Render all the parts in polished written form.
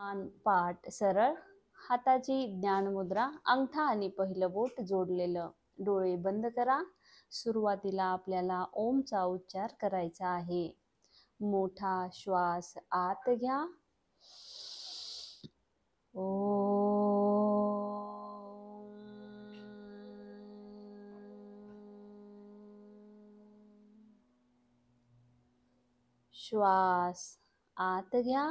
मान पाठ सरळ, हाताची ज्ञान मुद्रा, अंगठा आणि पहिलं बोट जोडलेलं, डोळे बंद करा. सुरुवातीला आपल्याला ओमचा उच्चार करायचा आहे. मोठा श्वास आत घ्या. श्वास आत घ्या.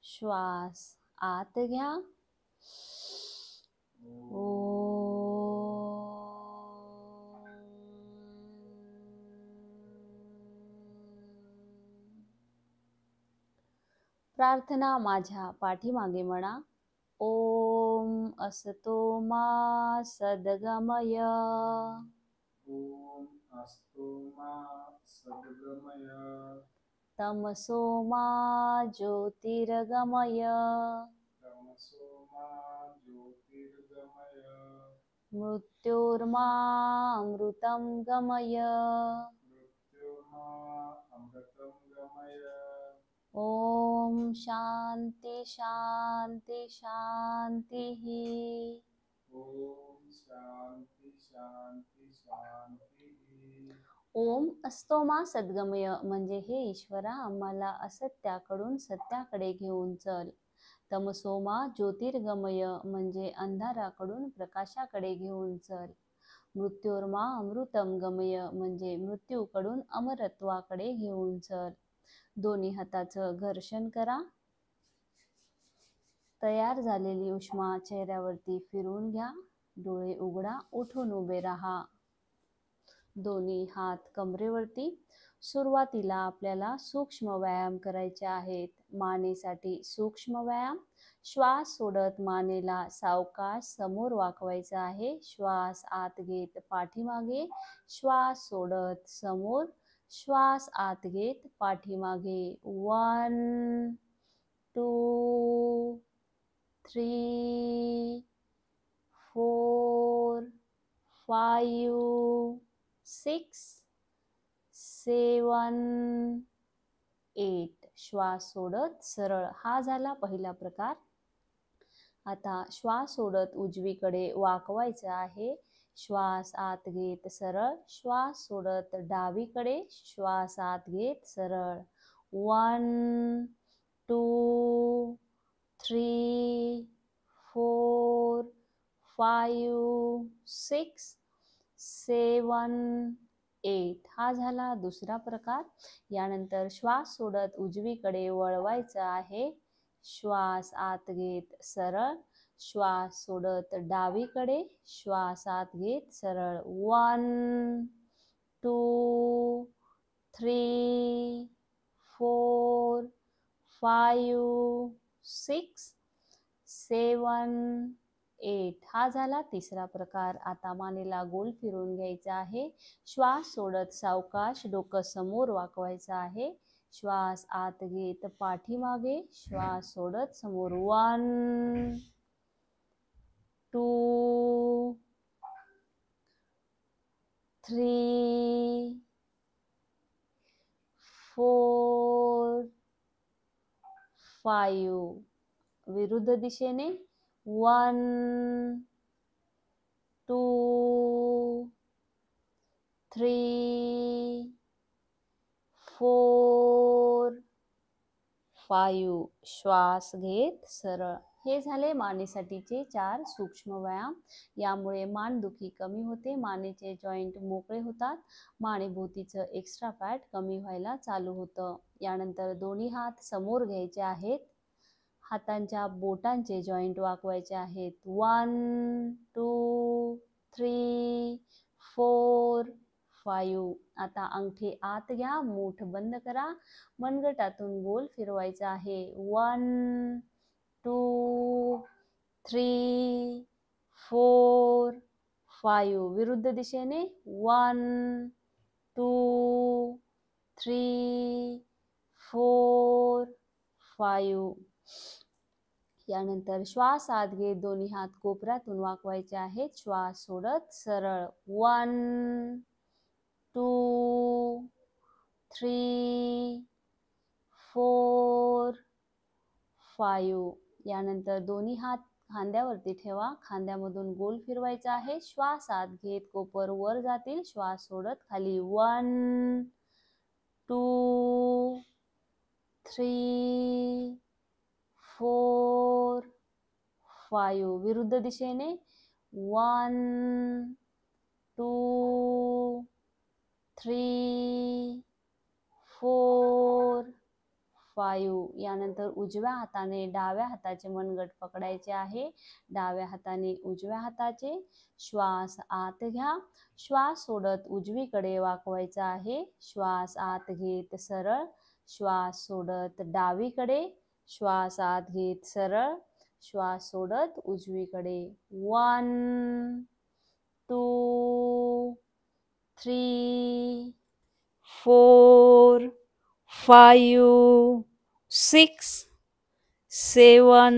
श्वास आत घ्या. प्रार्थना माझ्या पाठीमागे म्हणा. ओम असतो मा सद्गमय. ओम असतो मा सद्गमय. तमसो मा ज्योतिर्गमय. तमसो मा ज्योतिर्गमय. मृत्योर्मा अमृतं गमय. मृत्योर्मा अमृतं गमय. ओम शांती शांती शांती. ओम शांती शांती शांती. ओम असतो मा सद्गमय म्हणजे हे ईश्वरा, आम्हाला असत्याकडून सत्याकडे घेऊन चल. तमसोमा ज्योतिर्गमय म्हणजे अंधाराकडून प्रकाशाकडे घेऊन चल. मृत्योर्मा अमृतम गमय म्हणजे मृत्यूकडून अमरत्वाकडे घेऊन चल. दोन्ही हाताचं घर्षण करा. तयार झालेली उष्मा चेहऱ्यावरती फिरून घ्या. डोळे उघडा, उठून उभे राहा. दोन्ही हात कमरेवरती. सुरुवातीला आपल्याला सूक्ष्म व्यायाम करायचे आहेत. मानेसाठी सूक्ष्म व्यायाम. श्वास सोडत मानेला सावकाश समोर वाकवायचा आहे. श्वास आत घेत पाठीमागे, श्वास सोडत समोर, श्वास आत घेत पाठीमागे. 1 2 3 4 5 6 7 8. श्वास सोडत सरळ. हा झाला पहिला प्रकार. आता श्वास सोडत उजवीकडे वाकवायचं आहे. श्वास आत घेत सरळ, श्वास सोडत डावीकडे, श्वास आत घेत सरळ. 1 2 3 4 5 6 7 8. हा झाला दुसरा प्रकार. यानंतर श्वास सोडत उजवीकडे वळवायचं आहे. श्वास आत घेत सरळ, श्वास सोडत डावीकडे, श्वास आत घेत सरळ. 1 2 3 4 5 6 7 8. हा झाला तिसरा प्रकार. आता मानेला गोल फिरून घ्यायचा आहे. श्वास सोडत सावकाश डोकं समोर वाकवायचं आहे. श्वास आत घेत पाठीमागे, श्वास सोडत समोर. 1 2 3 4 5. विरुद्ध दिशेने. 1 2 3 4 5. श्वास घेत सरळ. हे झाले मानेसाठीचे 4 सूक्ष्म व्यायाम. यामुळे मानदुखी कमी होते, मानेचे जॉईंट मोकळे होतात, मानेभोवतीचं एक्स्ट्रा फॅट कमी व्हायला चालू होतं. यानंतर दोन्ही हात समोर घ्यायचे आहेत. हातांच्या बोटांचे जॉईंट वाकवायचे आहेत. 1 2 3 4 5. आता अंगठे आत घ्या, मूठ बंद करा, मनगटातून गोल फिरवायचा आहे. 1 2 3 4 5. विरुद्ध दिशेने. 1 2 3 4 5. यानंतर श्वास आत घेत दोन्ही हात कोपऱ्यातून वाकवायचे आहेत. श्वास सोडत सरळ 1 2 3 4 5. यानंतर दोन्ही हात खांद्यावरती ठेवा. खांद्यामधून गोल फिरवायचा आहे. श्वास आत घेत कोपर वर जातील. श्वास सोडत खाली 1 2 3 4 5. विरुद्ध दिशेने 1 2 3 4 5. यानंतर उजव्या हाताने डाव्या हाताचे मनगट पकडायचे आहे. डाव्या हाताने उजव्या हाताचे. श्वास आत घ्या. श्वास सोडत उजवीकडे वाकवायचा आहे. श्वास आत घेत सरळ. श्वास सोडत डावीकडे. श्वास आत घेत सरळ. श्वास सोडत उजवीकडे 1 2 3 4 5 6 7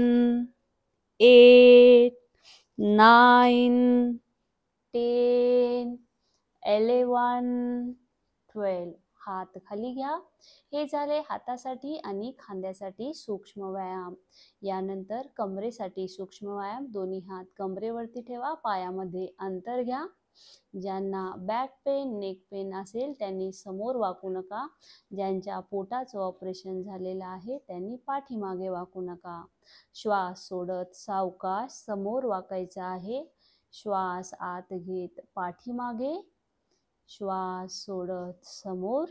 8 9 10 11 12. हात खाली घ्या. हे झाले हातासाठी आणि खांद्यासाठी सूक्ष्म व्यायाम. यानंतर कमरेसाठी सूक्ष्म व्यायाम. दोन्ही हात कमरेवरती ठेवा. पायामध्ये अंतर घ्या. ज्यांना बॅक पेन नेक पेन असेल त्यांनी समोर वाकू नका. ज्यांच्या पोटाचं ऑपरेशन झालेलं आहे त्यांनी पाठीमागे वाकू नका. श्वास सोडत सावकाश समोर वाकायचा आहे. श्वास आत घेत पाठीमागे. श्वास सोडत समोर.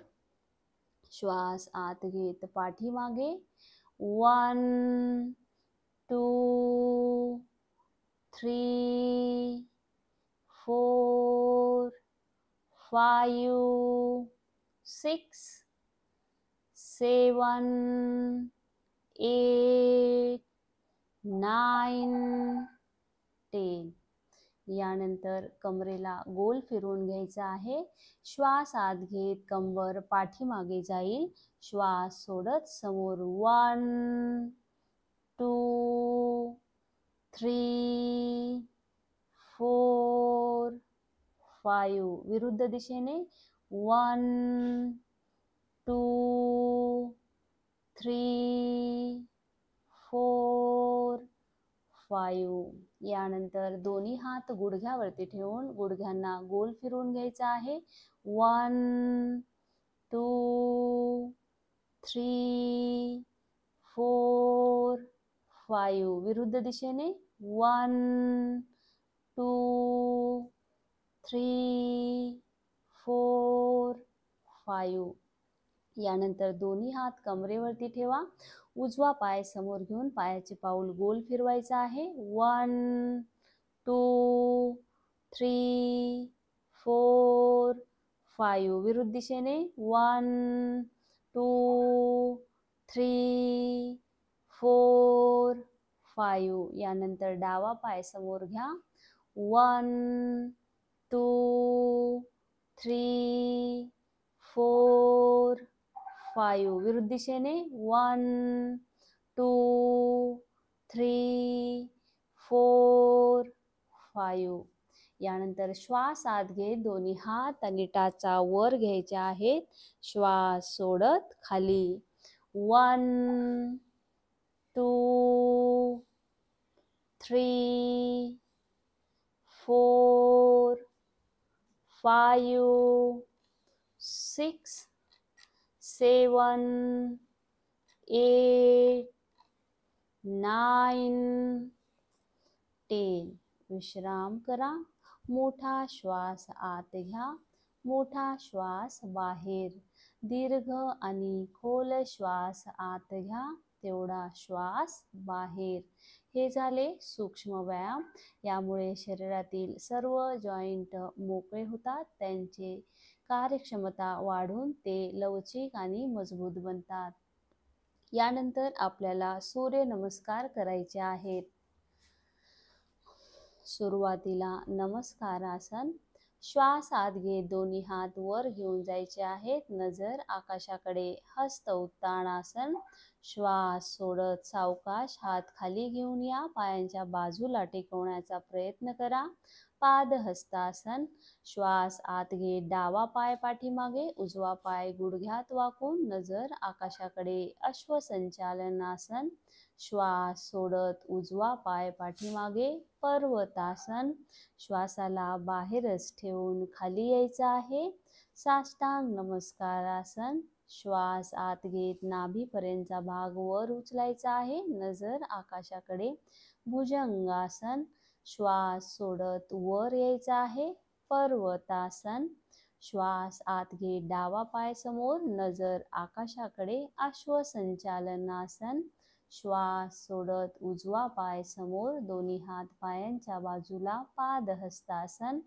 श्वास आत घेत पाठीमागे. 1 2 3 4 5 6 7 8 9 10. यानंतर कमरेला गोल फिरवून घ्यायचा आहे. श्वास आत घेत कंबर पाठीमागे जाईल. श्वास सोडत समोर 1 2 3 4 5. विरुद्ध दिशेने 1 2 3 4 5. यानंतर दोन्ही हात गुडघ्यावरती ठेवून गुडघ्यांना गोल फिरवून घ्यायचा आहे. 1 2 3 4 5. विरुद्ध दिशेने 1 2 3 4 5. यानंतर दोन्ही हात कमरेवरती ठेवा. उजवा पाय समोर घेऊन पायाचे पाऊल गोल फिरवायचा आहे. 1 2 3 4 5. विरुद्ध दिशेने 1 2 3 4 5. यानंतर डावा पाय समोर घ्या. 1 2 3 4 5. विरुद्ध दिशेने 1 2 3 4 5. यानंतर श्वास आत घेत दोन्ही हात आणि टाचा वर घ्यायचे आहेत. श्वास सोडत खाली 1 2 3 4 5 6 7 8 9 10. विश्राम करा. मोठा श्वास आत घ्या. मोठा श्वास बाहेर. दीर्घ आणि खोल श्वास आत घ्या. तेवढा श्वास बाहेर. हे झाले सूक्ष्म व्यायाम. यामुळे शरीरातील सर्व जॉईंट मोकळे होतात. त्यांचे कार्यक्षमता वाढून ते लवचिक आणि मजबूत बनतात. यानंतर आपल्याला सूर्य नमस्कार करायचे आहेत. सुरुवातीला नमस्कार आसन. श्वास आत घेत दोन्ही हात वर घेऊन जायचे आहेत. नजर आकाशाकडे. हस्त उत्तानासन. श्वास सोडत सावकाश हात खाली घेऊन या. पायांच्या बाजूला टेकवण्याचा प्रयत्न करा. पादहस्तासन. श्वास आत घेत डावा पाय पाठीमागे, उजवा पाय गुडघ्यात वाकून नजर आकाशाकडे. अश्वसंचालनासन. श्वास सोडत उजवा पाय पाठीमागे. पर्वतासन. श्वासाला बाहेरच ठेवून खाली यायचं आहे. साष्टांग नमस्कारासन. श्वास आत घेत नाभीपर्यंतचा भाग वर उचलायचा आहे. नजर आकाशाकडे. भुजंगासन. श्वास सोडत वर यायचा आहे. पर्वतासन. श्वास आत घेत डावा पाय समोर, नजर आकाशाकडे. अश्वसंचालनासन. श्वास सोडत उजवा पाय समोर, दोन्ही हात पायांच्या बाजूला. पादहस्तासन.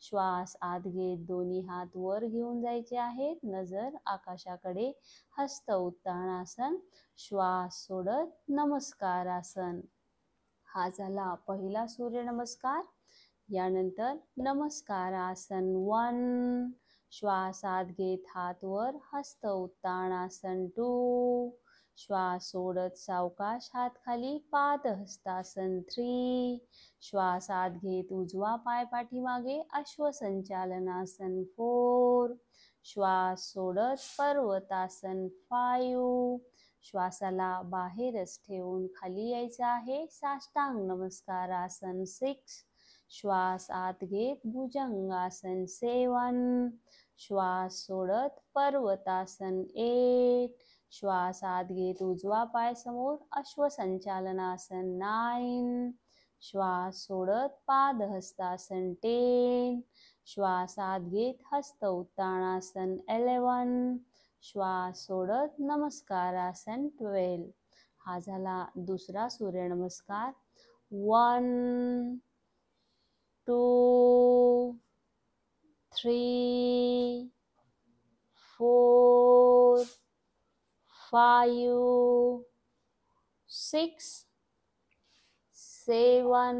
श्वास आत घेत दोन्ही हात वर घेऊन जायचे आहेत. नजर आकाशाकडे. हस्त उत्तानासन. श्वास सोडत नमस्कारासन. हा झाला पहिला सूर्यनमस्कार. यानंतर नमस्कारासन 1. श्वास आत घेत हात वर, हस्त उत्तानासन 2. श्वास सोडत सावकाश हात खाली. पादहस्तासन 3. श्वास आत घेत उजवा पाय पाठीमागे. अश्वसंचालनासन 4. श्वास सोडत पर्वतासन 5. श्वासाला बाहेरच ठेवून खाली यायचं आहे. साष्टांग नमस्कारासन 6. श्वास आत घेत भुजंगासन 7. श्वास सोडत पर्वतासन 8. श्वास आत घेत उजवा पाय समोर. अश्वसंचालनासन 9. श्वास सोडत पादहस्तासन 10. श्वास आत घेत हस्त उत्तानासन 11. श्वास सोडत नमस्कारासन 12. हा झाला दुसरा सूर्यनमस्कार. 1 2 3 4 5 6 7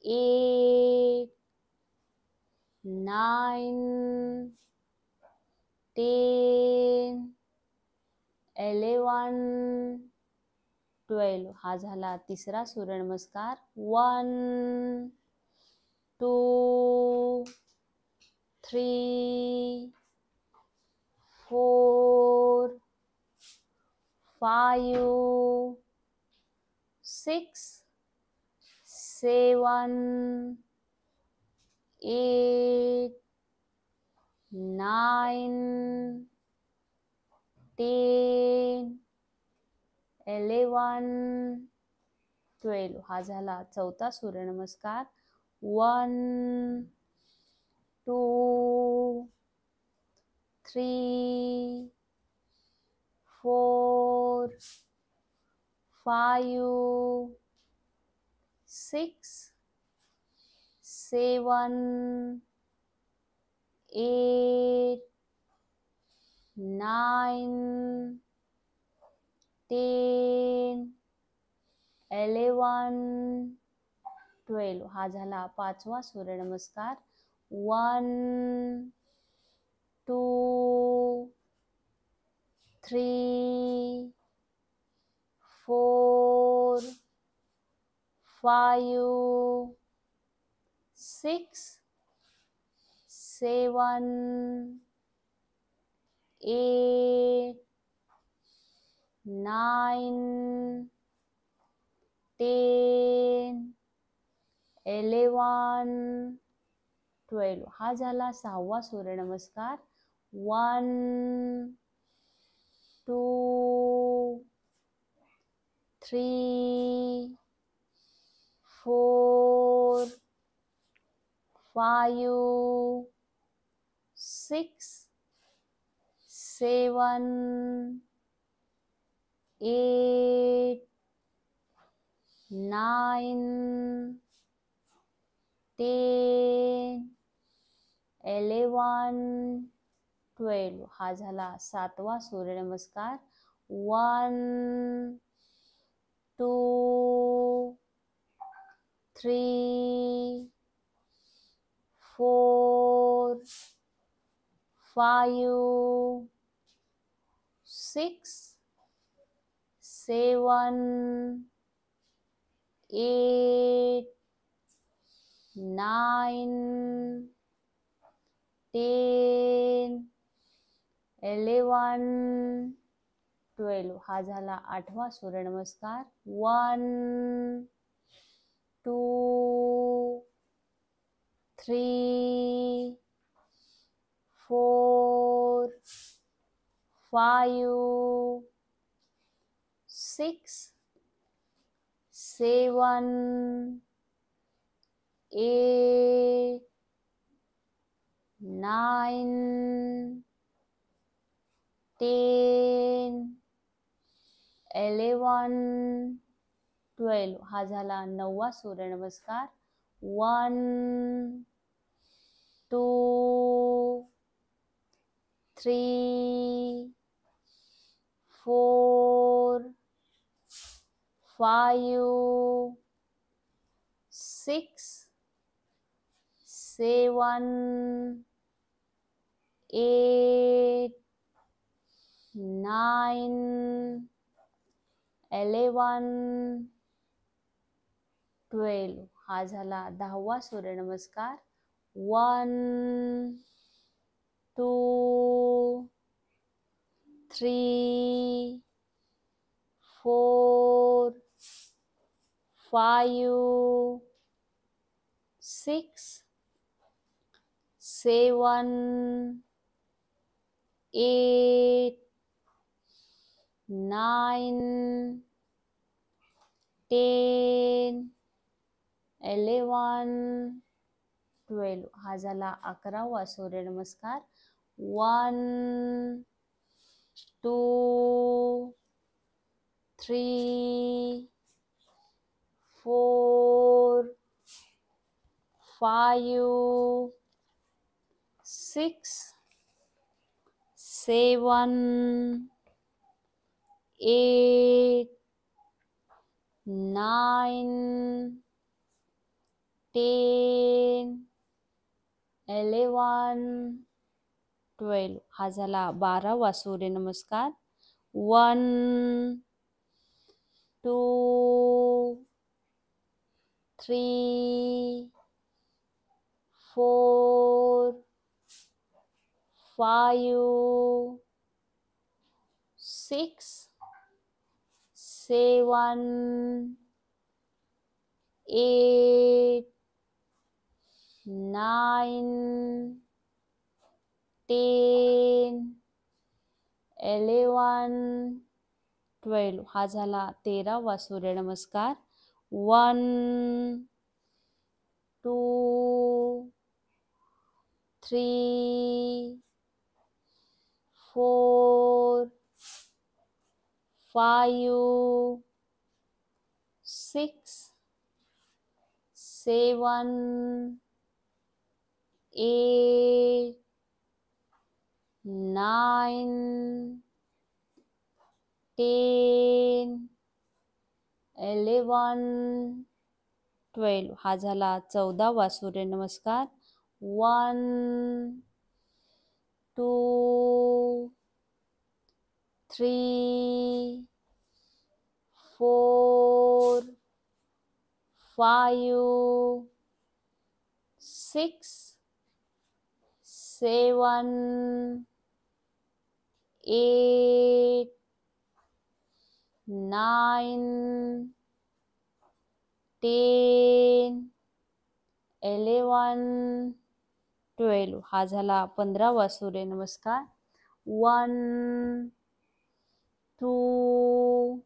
8 9 10 11 12. हा झाला तिसरा सूर्यनमस्कार. 1 2 3 4 5 6 7 8 9 10 11 12. हा झाला चौथा सूर्यनमस्कार. 1 2 3 4 5 6 7 8 9 10 11 12. हा झाला पाचवा सूर्यनमस्कार. 1 2 3 4 5 6 7 8 9 10 11 12. हा झाला सहावा सूर्यनमस्कार. 1 2 3 4 5 6 7 8 9 10 11 12. हा झाला सातवा सूर्यनमस्कार. 1 2 3 4 5 6 7 8 9 10 11 12 हा झाला 8वा सूर्यनमस्कार. 1 2 3 4 5 6 7 8 9 10 11 12 हा झाला 9वा सूर्यनमस्कार. 1 2 3 4 5 6 7 8 9 11 12 हा झाला 10वा सूर्यनमस्कार. 1 2 3 4 5 6 7 8 9 10 11 12 हा झाला 11वा सूर्यनमस्कार. 1 2 3 4 5 6 7 8 9 10 11 12 हा झाला 12वा सूर्यनमस्कार. 1 2 3 4 5 6 7 8 9 10 11 12 हा झाला 13वा सूर्यनमस्कार. 1 2 3 4 5 6 7 8 9 10 11 12 हा झाला 14वा सूर्यनमस्कार. 1 2 3 4 5 6 7 8 9 10 11 12 हा झाला 15वा सूर्यनमस्कार. 1 2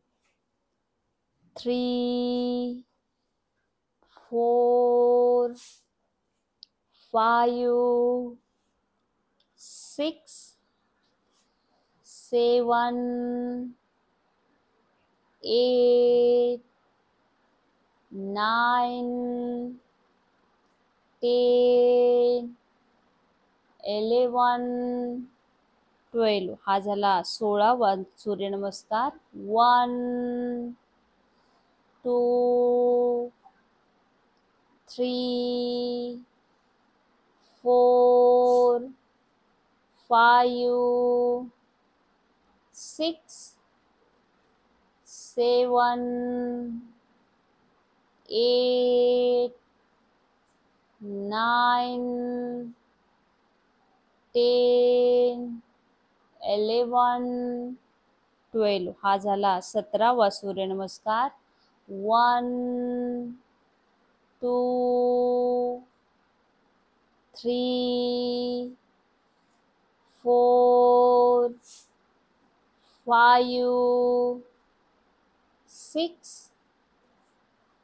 3 4 5 6 7 8 9 10 11 12 हा झाला 16वा सूर्यनमस्कार. 1 2 3 4 5 6 7 8 9 10 11 12 हा झाला 17वा सूर्यनमस्कार. 1 2 3 4 5 6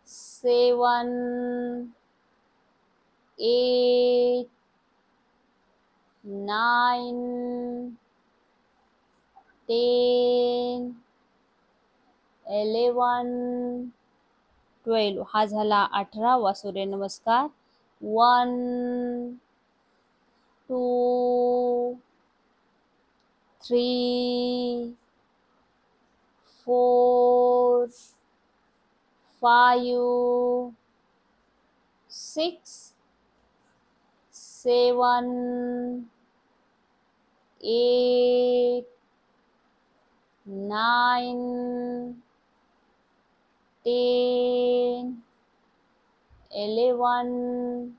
7 8 9 10 11 12 हा झाला 18वा सूर्यनमस्कार. 1 2 3 4 5 6 7 8 9 10 11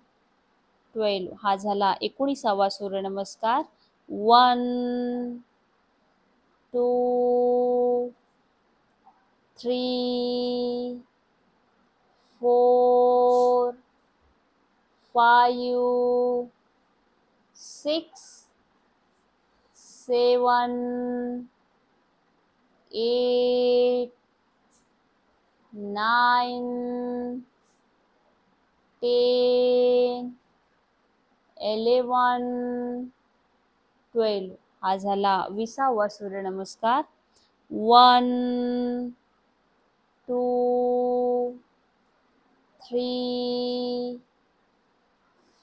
12 हा झाला 19वा सूर्यनमस्कार. 1 2 3 4 5 6 7 8 9 10 11 12 हा झाला 20वा सूर्यनमस्कार. 1 2 3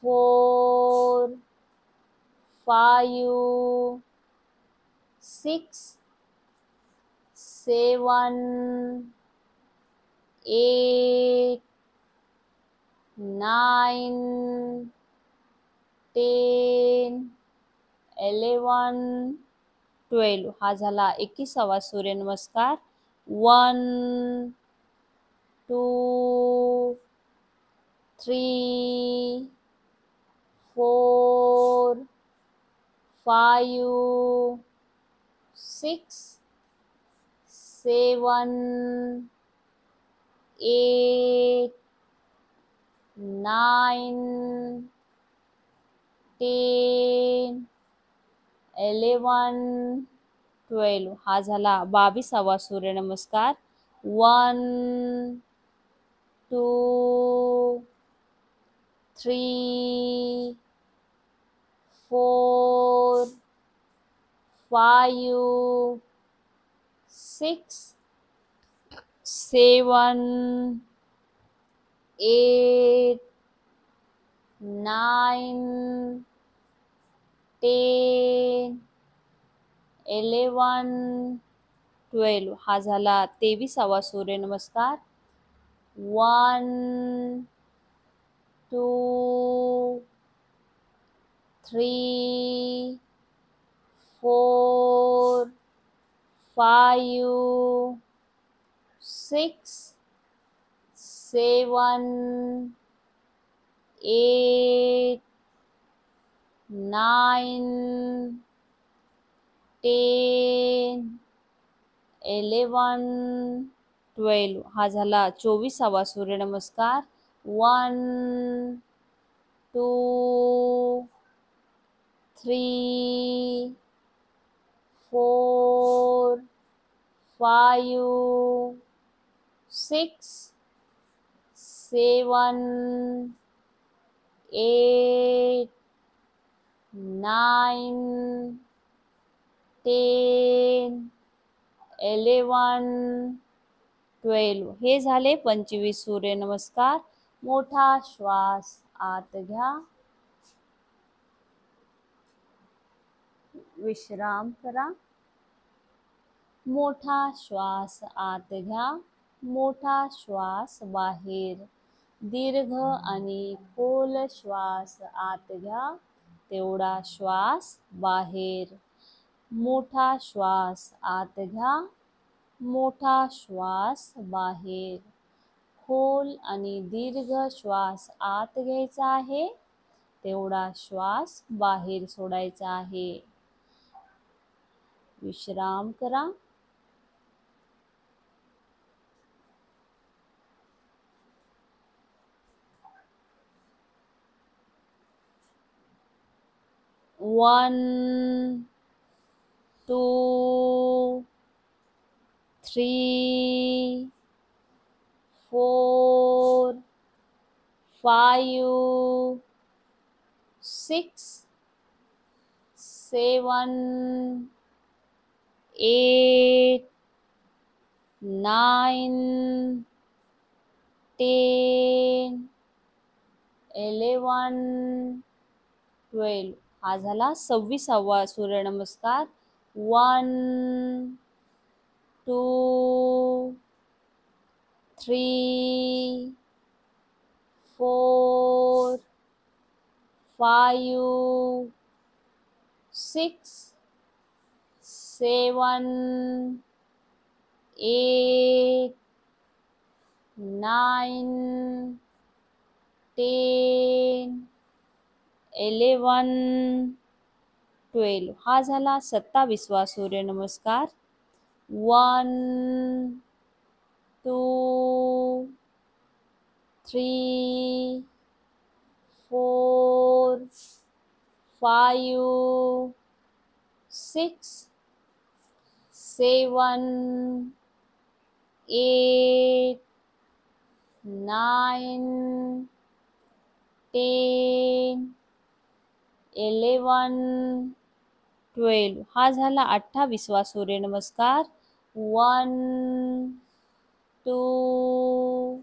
4 5 6 7 8 9 10 11 12 हा झाला 21वा सूर्यनमस्कार. 1 2 3 4 5 6 7 8 9 10 11 12 हा झाला 22वा सूर्यनमस्कार. 1 2 3 4 5 6 7 8 9 10 11 12 हा झाला 23वा सूर्यनमस्कार. 1 2 3 4 5 6 7 8 9 10 11 12 हा झाला 24वा सूर्यनमस्कार. 1 2 3 4 5 6 7 8 9 10 11 12 हे झाले 25 सूर्यनमस्कार. मोठा श्वास आत घ्या, विश्राम करा. मोठा श्वास आत घ्या, मोठा श्वास बाहेर. दीर्घ आणि खोल श्वास आत घ्या, तेवढा श्वास बाहेर. मोठा श्वास आत घ्या, मोठा श्वास बाहेर. खोल आणि दीर्घ श्वास आत घ्यायचा आहे, तेवढा श्वास बाहेर सोडायचा आहे. विश्राम करा. One, two, three, 4, 5, 6, 7, 8, 9, 10, 11, 12. हा झाला 26वा सूर्यनमस्कार. 1, 2, 3, 4, 5, 6, 7, 8, 9, 10, 11, 12. हा झाला 27वा सूर्यनमस्कार. 1, 2, 3, 4, 5, 6, 7, 8, 9, 10, 11, 12. हा झाला 28वा सूर्यनमस्कार. 1, 2,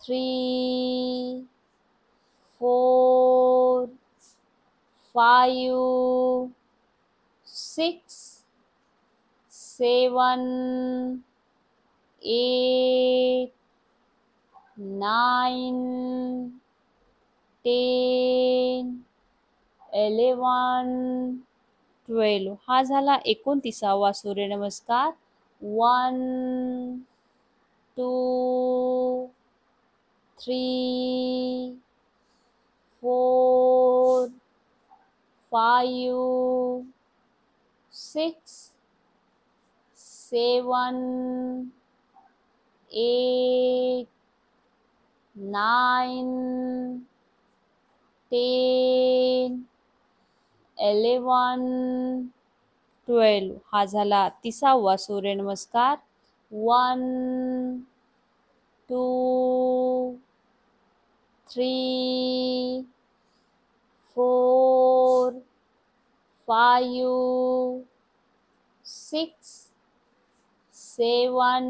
3, 4, 5, 6, 7, 8, 9, 10, 11, 12. हा झाला 29वा सूर्यनमस्कार. 1, 2, 3, 4, 5, 6, 7, 8, 9, 10, 11, 12. हा झाला 30वा सूर्यनमस्कार. 1, 2, 3, 4, 5, 6, 7,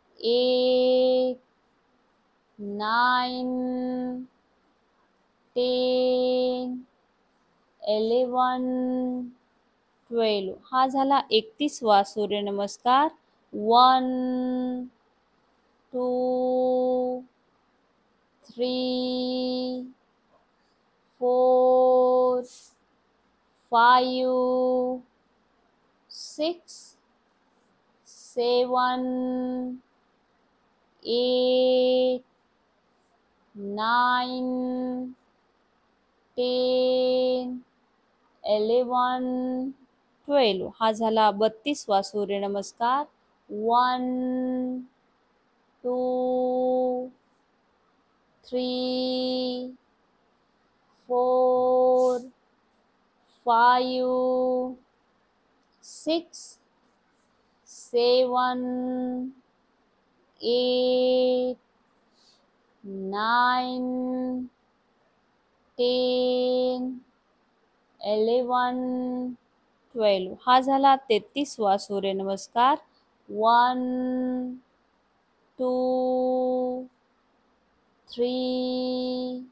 8, 9, 10, 11, 12. हा झाला 31वा सूर्यनमस्कार. 1, 2, 3, 4, 5, 6, 7, 8, 9, 10, 11, 12. हा झाला 32वा सूर्यनमस्कार. 1, 2, 3, 4, 5, 6, 7, 8, 9, 10, 11, 12. हा झाला 33वा सूर्यनमस्कार. 1, 2, 3,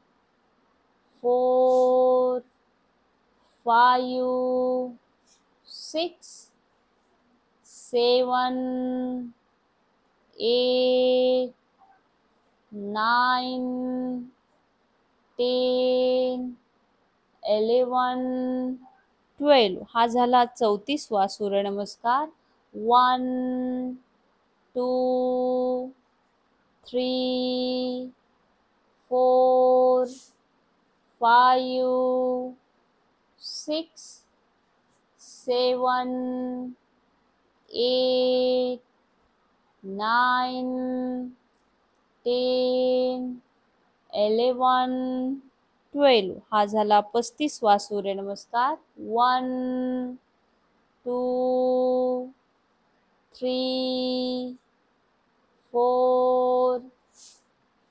4, 5, 6, 7, 8, 9, 10, 11, 12 हा झाला 34वा सूर्यनमस्कार. 1 2 3 4 5 6 7 8 9 10 11 12 हा झाला 35वा सूर्यनमस्कार. 1 2 3 4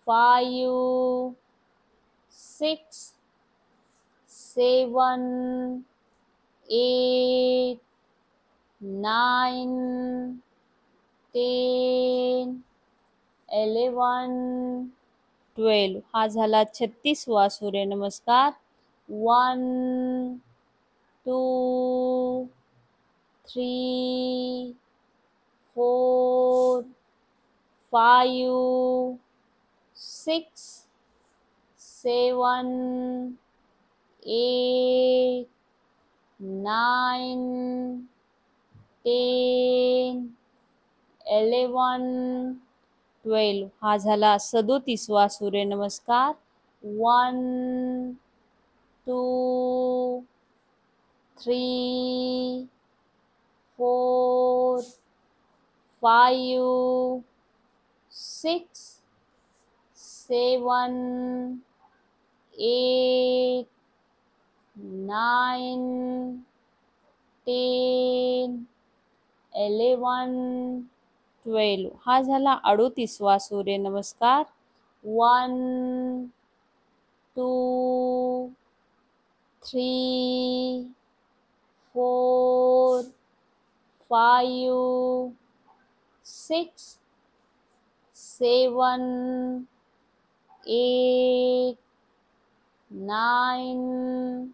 5 6 7 8 9 10 11 12 हा झाला 36वा सूर्यनमस्कार. 1 2 3 4 5 6 7 8 9 10 11 12 हा झाला 37वा सूर्यनमस्कार. 1 2 3 4 5 6 7 8 9 10 11 12 हा झाला 38वा सूर्यनमस्कार. 1 2 3 4 5 6 7 8 9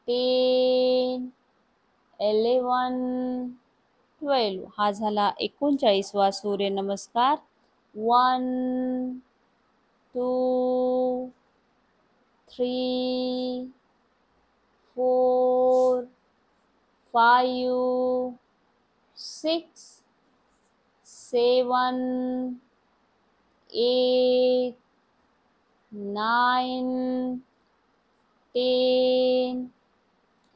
10 11 12 हा झाला 39वा सूर्यनमस्कार. 1 2 3 4 5 6 7 8 9 10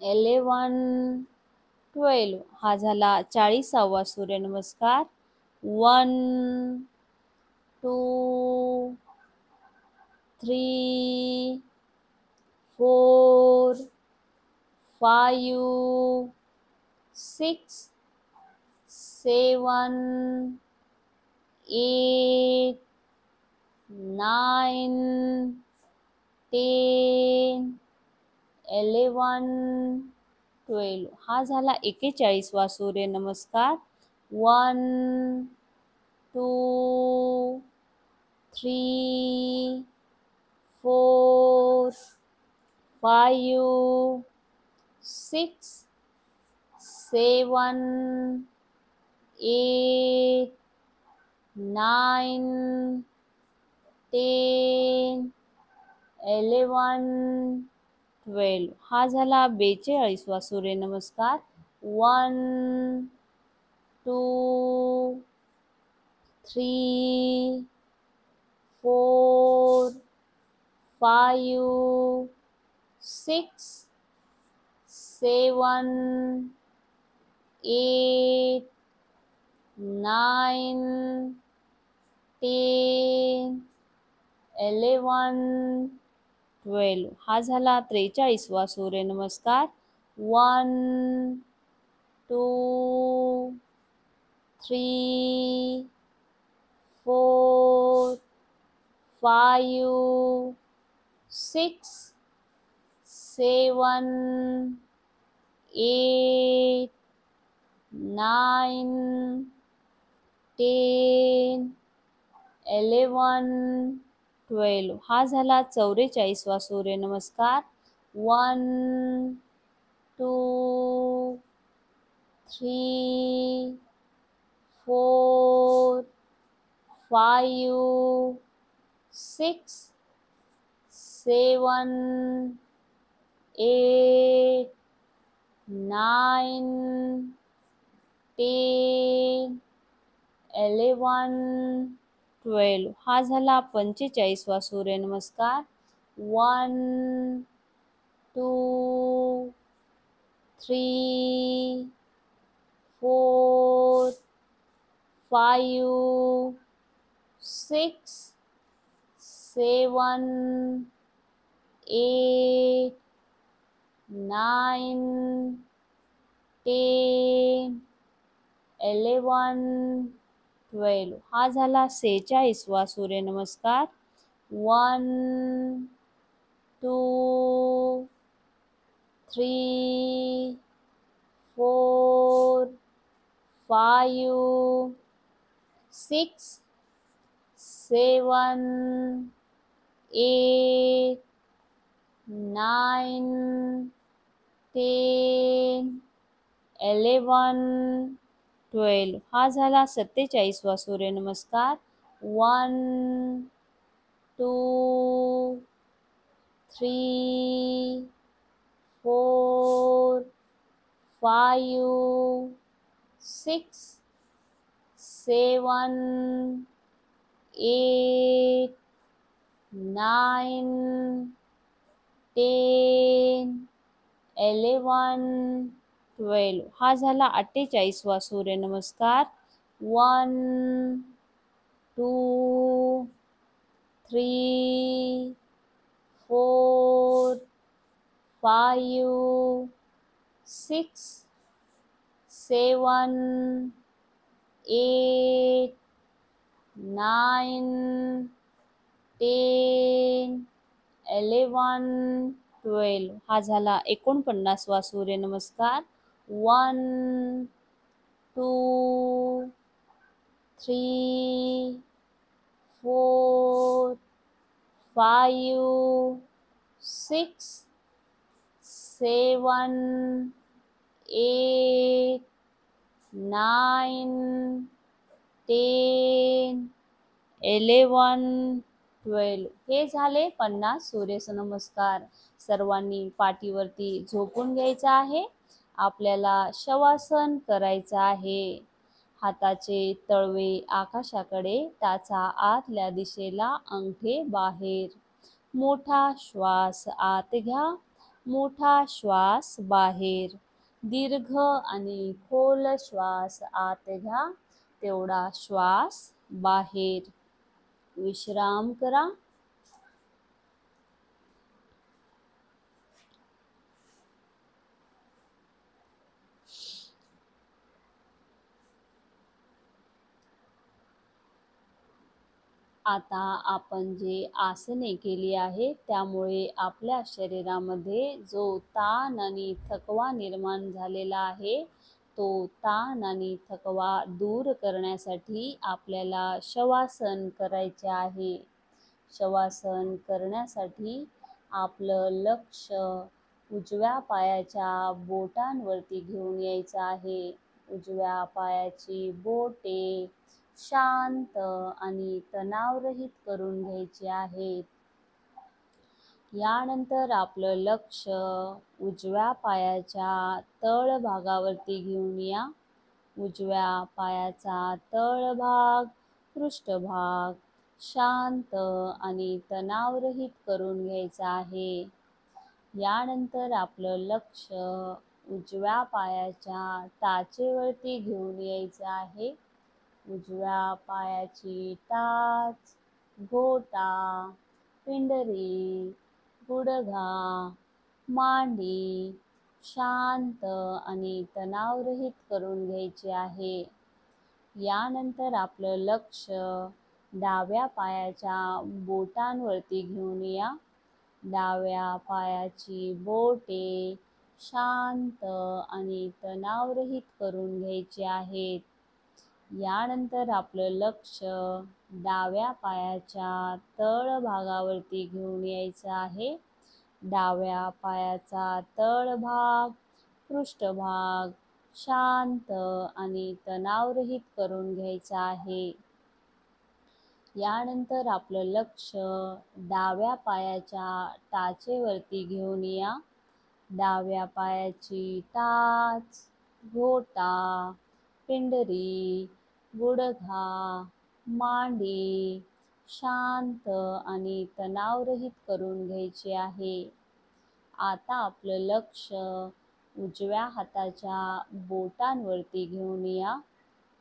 11 12 हा झाला 40वा सूर्यनमस्कार. 1 2 3 4 5 6 7 8 9 10 11 12 हा झाला 41वा सूर्यनमस्कार. 1 2 3 4 5 6 7 8 9 10 11 12 हा झाला 42वा सूर्यनमस्कार. 1 2 3 4 5 6 7 8 9 10 11 12 हा झाला 43वा सूर्यनमस्कार. 1 2 3 4 5 6 7 8 9 10 11 12 हा झाला 44वा सूर्यनमस्कार. 1 2 3 4 5 6 7 8 9 10 11 12 हा झाला 45वा सूर्यनमस्कार. 1 2 3 4 5 6 7 8 9 10 11 12 हा झाला 46वा सूर्यनमस्कार. 1 2 3 4 5 6 7 8 9 10 11 12 हा झाला 47वा सूर्यनमस्कार. 1 2 3 4 5 6 7 8 9 10 11 12 हा झाला 48वा सूर्यनमस्कार. 1 2 3 4 5 6 7 8 9 10 11 12 हा झाला 49वा सूर्यनमस्कार. 1 2 3 4 5 6 7 8 9 10 11 12 हे झाले 50 सूर्यनमस्कार. सर्वांनी पाठीवरती झोपून घ्यायचं आहे. आपल्याला शवासन करायचं आहे. हाताचे तळवे आकाशाकडे, टाचा आतल्या दिशेला, अंगठे बाहेर. मोठा श्वास आत घ्या, मोठा श्वास बाहेर. दीर्घ आणि खोल श्वास आत घ्या, तेवढा श्वास बाहेर. विश्राम करा. आता आपण जे आसने केली आहे त्यामुळे आपल्या शरीरामध्ये जो ताण आणि थकवा निर्माण झालेला आहे, तो ताण आणि थकवा दूर करण्यासाठी आपल्याला शवासन करायचे आहे. शवासन करण्यासाठी आपलं लक्ष उजव्या पायाच्या बोटांवरती घेऊन यायचं आहे. उजव्या पायाची बोटे शांत आणि तणावरहित करून घ्यायची आहेत. यानंतर आपलं लक्ष उजव्या पायाच्या तळभागावरती घेऊन या. उजव्या पायाचा तळभाग, पृष्ठभाग शांत आणि तणावरहित करून घ्यायचा आहे. यानंतर आपलं लक्ष उजव्या पायाच्या टाचेवरती घेऊन यायचं आहे. उजव्या पायाची टाच, घोटा, पिंडरी, गुडघा, मांडी शांत आणि तणावरहित करून घ्यायचे आहे. यानंतर आपलं लक्ष डाव्या पायाच्या बोटांवरती घेऊन या. डाव्या पायाची बोटे शांत आणि तणावरहित करून घ्यायची आहेत. यानंतर आपलं लक्ष डाव्या पायाच्या तळभागावरती घेऊन यायचं आहे. डाव्या पायाचा तळभाग, पृष्ठभाग शांत आणि तणावरहित करून घ्यायचा आहे. यानंतर आपलं लक्ष डाव्या पायाच्या टाचेवरती घेऊन या. डाव्या पायाची टाच, घोटा, पिंडरी, गुडघा, मांडी शांत आणि तणावरहित करून घ्यायची आहे. आता आपलं लक्ष उजव्या हाताच्या बोटांवरती घेऊन या.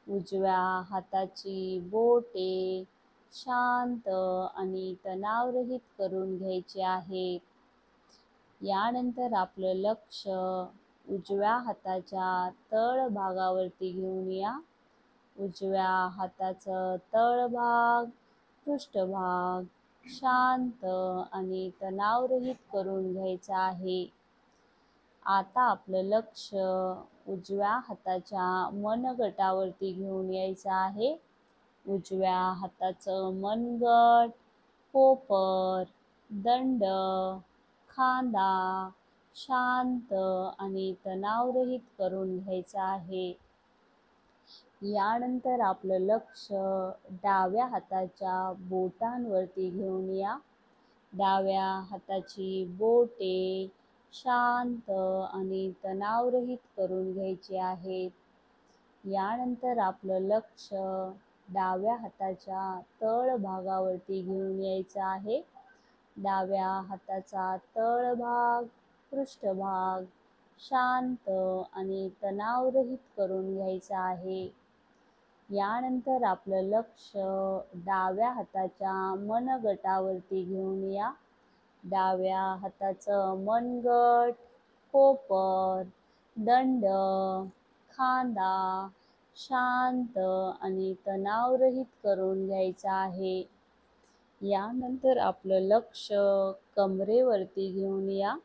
उजव्या हाताची बोटे शांत आणि तणावरहित करून घ्यायची आहेत. यानंतर आपलं लक्ष उजव्या हाताच्या तळ भागावरती घेऊन या. उजव्या हाताचं तळभाग, पृष्ठभाग शांत आणि तणावरहित करून घ्यायचा आहे. आता आपलं लक्ष उजव्या हाताच्या मनगटावरती घेऊन यायचं आहे. उजव्या हाताचं मनगट, कोपर, दंड, खांदा शांत आणि तणावरहित करून घ्यायचा आहे. यानंतर आपलं लक्ष डाव्या हाताच्या बोटांवरती घेऊन या. डाव्या हाताची बोटे शांत आणि तणावरहित करून घ्यायची आहेत. यानंतर आपलं लक्ष डाव्या हाताच्या तळ भागावरती घेऊन यायचं आहे. डाव्या हाताचा तळभाग, पृष्ठभाग शांत आणि तणावरहित करून घ्यायचा आहे. यानंतर आपलं लक्ष डाव्या हाताच्या मनगटावरती घेऊन या. डाव्या हाताचं मनगट, कोपर, दंड, खांदा शांत आणि तणावरहित करून घ्यायचा आहे. यानंतर आपलं लक्ष कमरेवरती घेऊन या.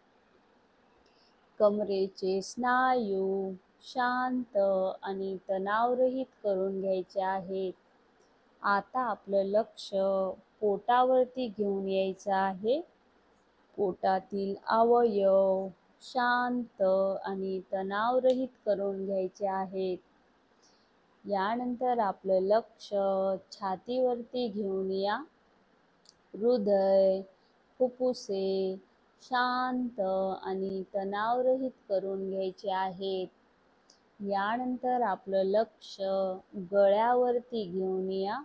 कमरेचे स्नायू शांत आणि तणावरहित करून घ्यायचे आहेत. आता आपलं लक्ष पोटावरती घेऊन यायचं आहे. पोटातील अवयव शांत आणि तणावरहित करून घ्यायचे आहेत. यानंतर आपलं लक्ष छातीवरती घेऊन या. हृदय, फुफ्फुसे शांत आणि तणावरहित करून घ्यायचे आहेत. यानंतर आपलं लक्ष गळ्यावरती घेऊन या.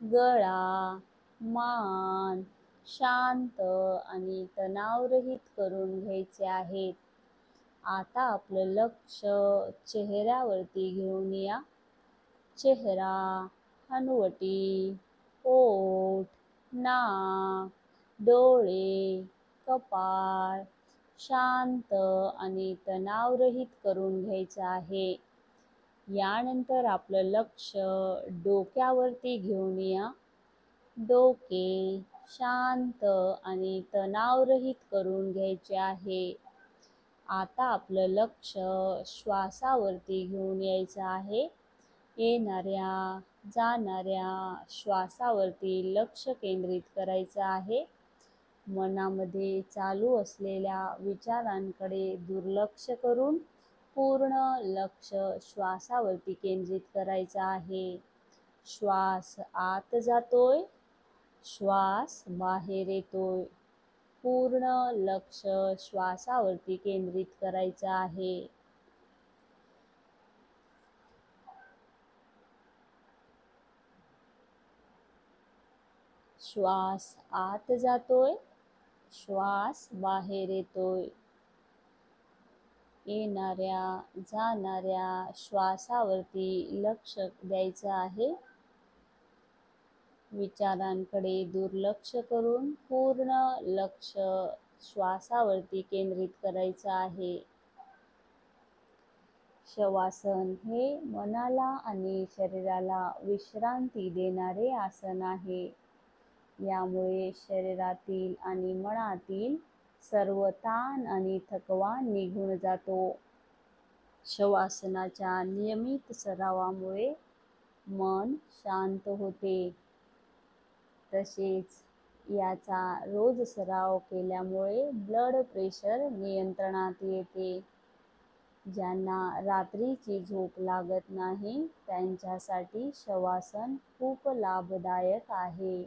गळा, मान शांत आणि तणावरहित करून घ्यायचे आहेत. आता आपलं लक्ष चेहऱ्यावरती घेऊन या. चेहरा, हनुवटी, ओठ, नाक, डोळे, कपाळ शांत आणि तणावरहित करून घ्यायचं आहे. यानंतर आपलं लक्ष डोक्यावरती घेऊन या. डोके शांत आणि तणावरहित करून घ्यायचे आहे. आता आपलं लक्ष श्वासावरती घेऊन यायचं आहे. येणाऱ्या जाणाऱ्या श्वासावरती लक्ष केंद्रित करायचं आहे. मनामध्ये चालू असलेल्या विचारांकडे दुर्लक्ष करून पूर्ण लक्ष श्वासावरती केंद्रित करायचं आहे. श्वास आत जातोय, श्वास बाहेर येतोय. पूर्ण लक्ष श्वासावरती केंद्रित करायचं आहे. श्वास आत जातोय, श्वास बाहेर येतोय. येणाऱ्या जाणाऱ्या श्वासावरती लक्ष द्यायचं आहे. विचारांकडे दुर्लक्ष करून पूर्ण लक्ष श्वासावरती केंद्रित करायचं आहे. शवासन हे मनाला आणि शरीराला विश्रांती देणारे आसन आहे. यामुळे शरीरातील आणि मनातील सर्व ताण आणि थकवा निघून जातो. शवासनाच्या नियमित सरावामुळे मन शांत होते. तसेच याचा रोज सराव केल्यामुळे ब्लड प्रेशर नियंत्रणात येते. ज्यांना रात्रीची झोप लागत नाही त्यांच्यासाठी शवासन खूप लाभदायक आहे.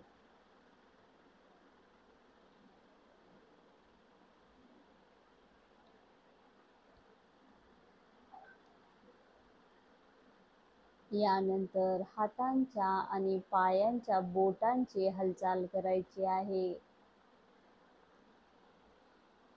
यानंतर हातांच्या आणि पायांच्या बोटांची हालचाल करायची आहे.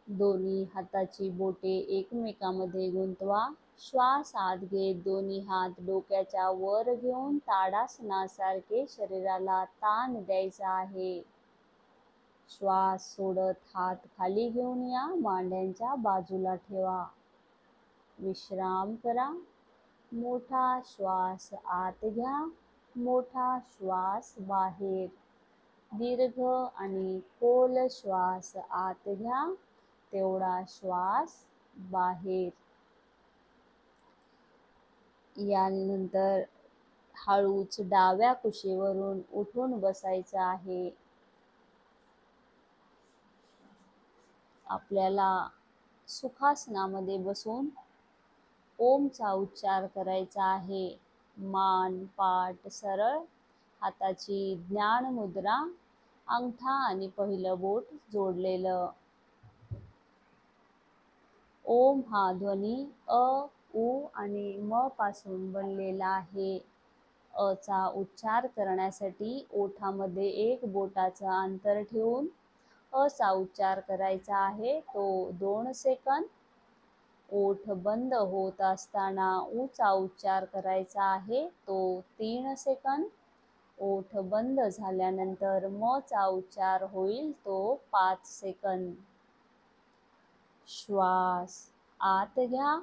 दोन्ही हाताची बोटे एकमेकांमध्ये गुंतवा. श्वास आत घेत दोन्ही हात डोक्याच्या वर घेऊन ताडासनासारखे शरीराला ताण द्यायचा आहे. श्वास सोडत हात खाली घेऊन या. मांड्यांच्या बाजूला ठेवा. विश्राम करा. मोठा श्वास आत घ्या. मोठा श्वास बाहेर. दीर्घ आणि खोल श्वास आत घ्या. तेवढा श्वास बाहेर. यानंतर हळूच डाव्या कुशीवरून उठून बसायचं आहे. आपल्याला सुखासनामध्ये बसून ओमचा उच्चार करायचा आहे. मान पाठ सरळ. हाताची ज्ञान मुद्रा. अंगठा आणि पहिलं बोट जोडलेलं. ओम हा ध्वनी अ, उ आणि म पासून बनलेला आहे. अ चा उच्चार करण्यासाठी ओठामध्ये एक बोटाचं अंतर ठेवून अ चा उच्चार करायचा आहे. तो 2 सेकंद. ओठ बंद होत असताना उ चा उच्चार करायचा आहे. तो 3 सेकंद. ओठ बंद झाल्यानंतर म चा उच्चार होईल. तो 5 सेकंद. श्वास आत घ्या.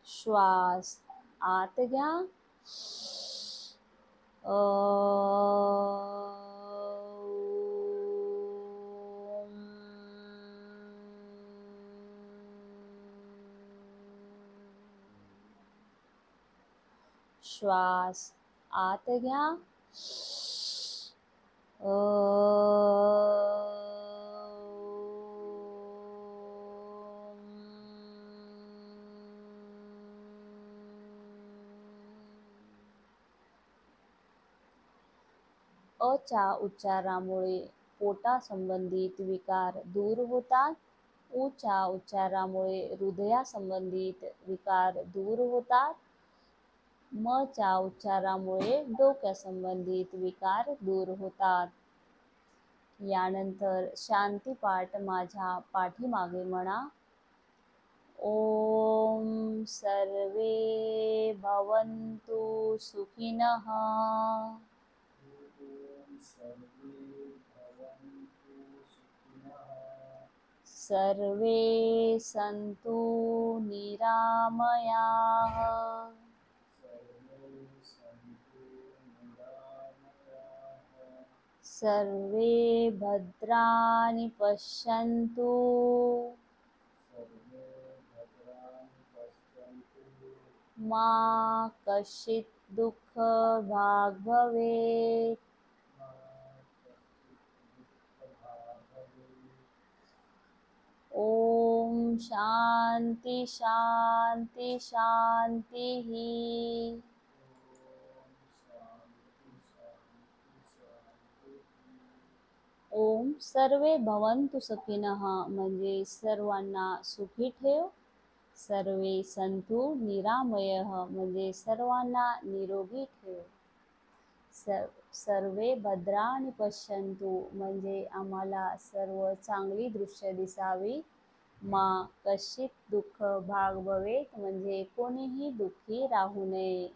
श्वास आत घ्या. श्वास आत घ्या. अ च्या उच्चारामुळे पोटासंबंधित विकार दूर होतात. उ च्या उच्चारामुळे हृदयासंबंधित विकार दूर होतात. म च्या उच्चारामुळे डोक्यासंबंधित विकार दूर होतात. यानंतर शांतीपाठ माझ्या पाठीमागे म्हणा. ओम सर्वे भवन्तु सुखिनः. सर्वे सन्तु निरामयाः. सर्वे भद्राणि पश्यन्तु. मा कश्चित् दुःखभाग् भवेत्. ओम शांति शांति शांतिः. ओम सर्वे भवन्तु सुखिनः म्हणजे सर्वांना सुखी ठेव. सर्वे सन्तु निरामयः म्हणजे सर्वांना निरोगी ठेव. सर्वे भद्राणि पश्यन्तु म्हणजे आम्हाला सर्व चांगली दृश्य दिसावी. मा कश्चित् दुःख भाग भवेत म्हणजे कोणीही दुःखी राहू नये.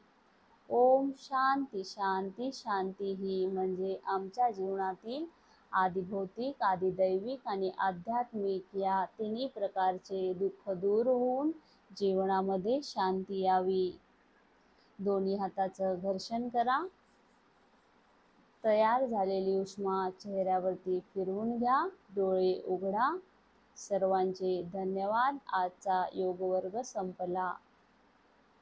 ओम शांती शांती शांतीही म्हणजे आमच्या जीवनातील आदिभौतिक, आदिदैविक आणि आध्यात्मिक या तिन्ही प्रकारचे दुःख दूर होऊन जीवनामध्ये शांती यावी. दोन्ही हाताचं घर्षण करा. तयार झालेली उष्मा चेहऱ्यावरती फिरवून घ्या. डोळे उघडा. सर्वांचे धन्यवाद. आजचा योग वर्ग संपला.